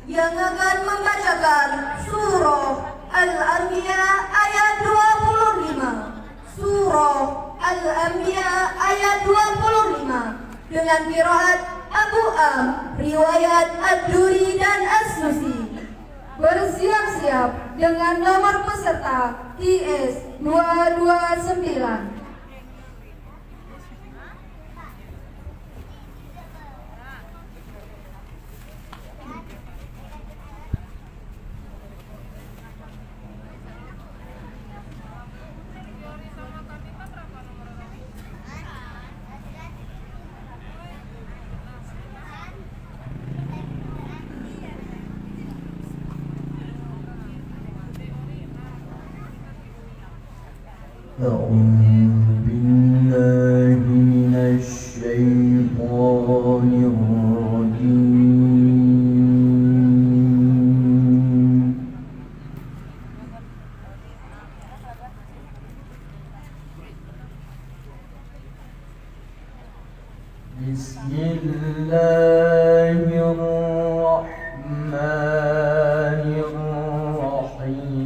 yang akan membacakan surah Al-Anbiya ayat 25. Surah Al-Anbiya ayat 25 dengan qiraat Abu Am, riwayat Ad-Duri dan As-Susi. Bersiap-siap dengan nomor peserta TS 229. أعوذ بالله من الشيطان الرجيم. بسم الله الرحمن الرحيم.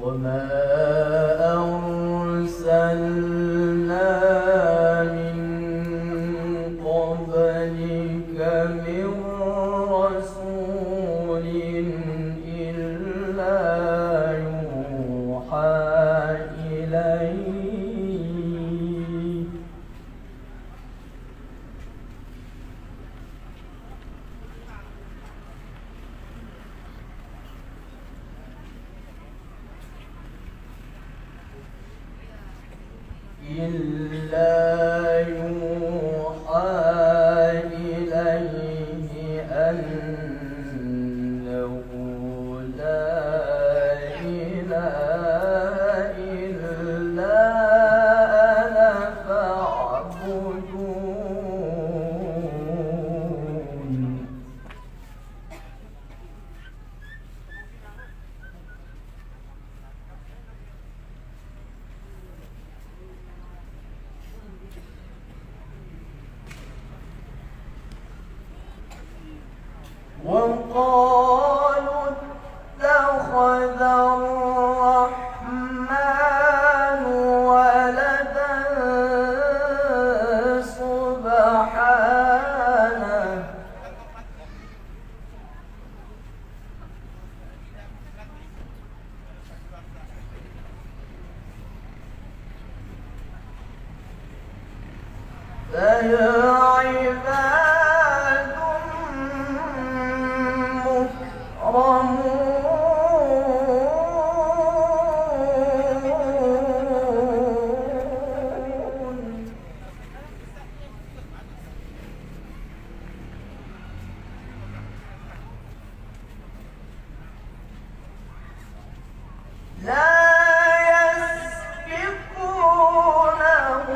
وما أرسلنا من قبلك من رسول إلا يوحى إليه. أنه لا إله إلا أنا فاعبدون. وقالوا اتخذ الرحمن ولدا سبحانه. فيا عباد مكرمون لا يسبقونه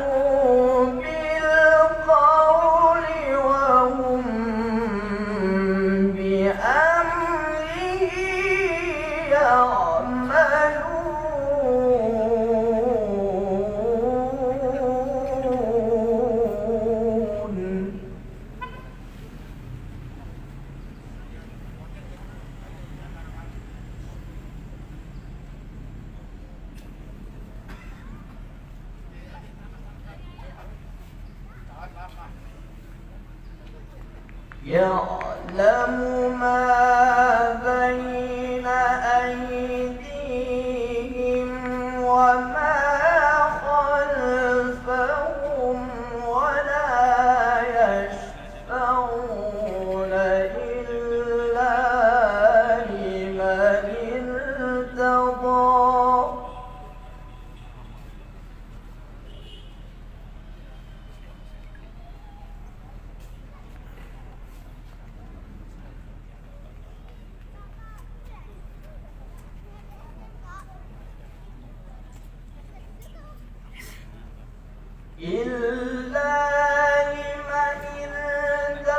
بالقول وهم بأمره يعملون. يعلم ما بين أيديهم وما خلفهم ولا يشفعون إلا لمن ارتضى. إلا لمن ارتضى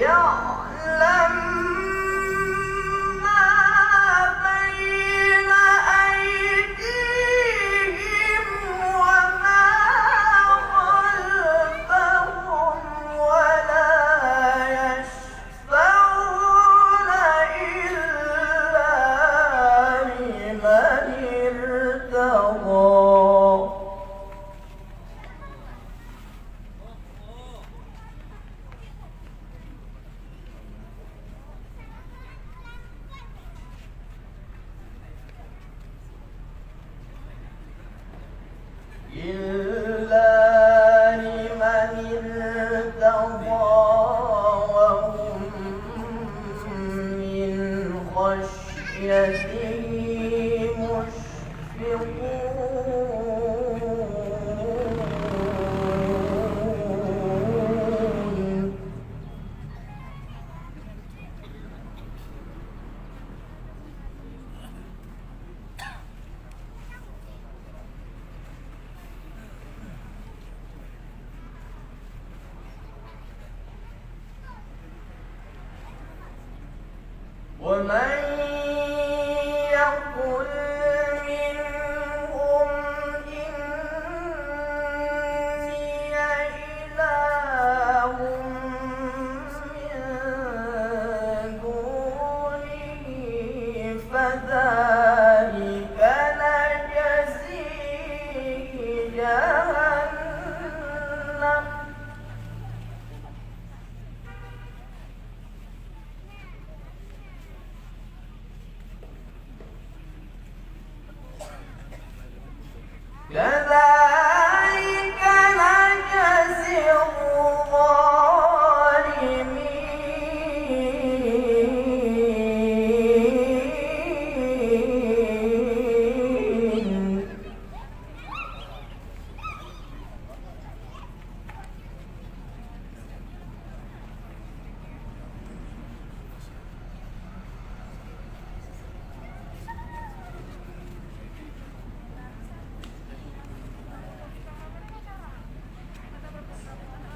يعلم ما بين أيديهم وما خلفهم ولا يشفعون إلا لمن ارتضى إلا لمن ارتضى وهم من خشيته مشفقون ومن يقل منهم إني إله من دونه فذلك نجزيه جهنم كذلك نجزي الظالمين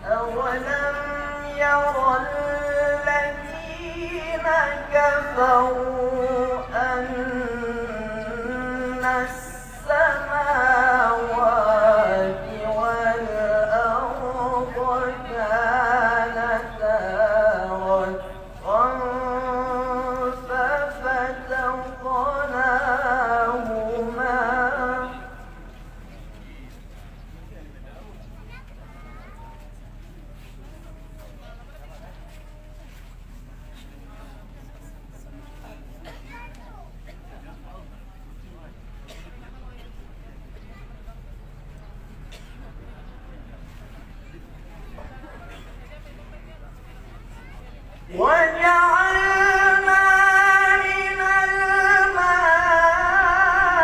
أولم ير الذين كفروا أن السماوات والأرض كانتا رتقا ففتقناهما وجعلنا من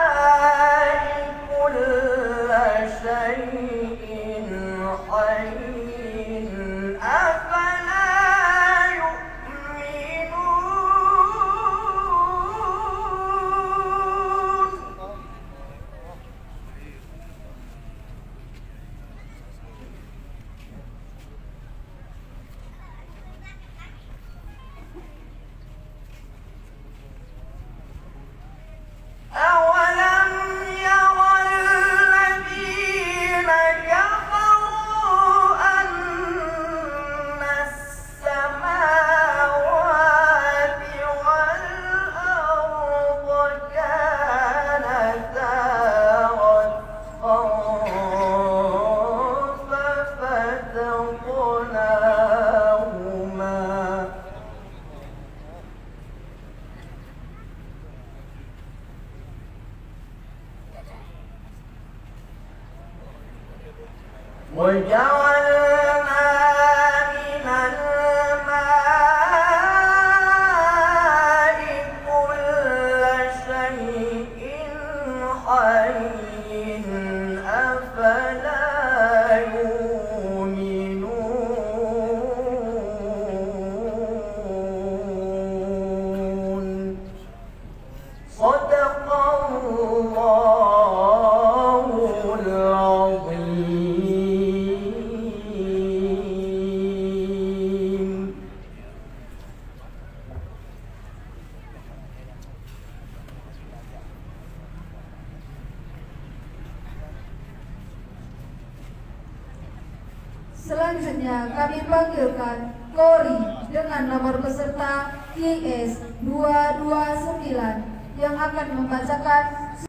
الماء كل شيء حي أفلا يؤمنون أولم ير الذين كفروا أن السماوات والأرض كانتا رتقا ففتقناهما وجعلنا من الماء كل شيء حي أفلا Selanjutnya kami panggilkan Kori dengan nomor peserta IS 229 yang akan membacakan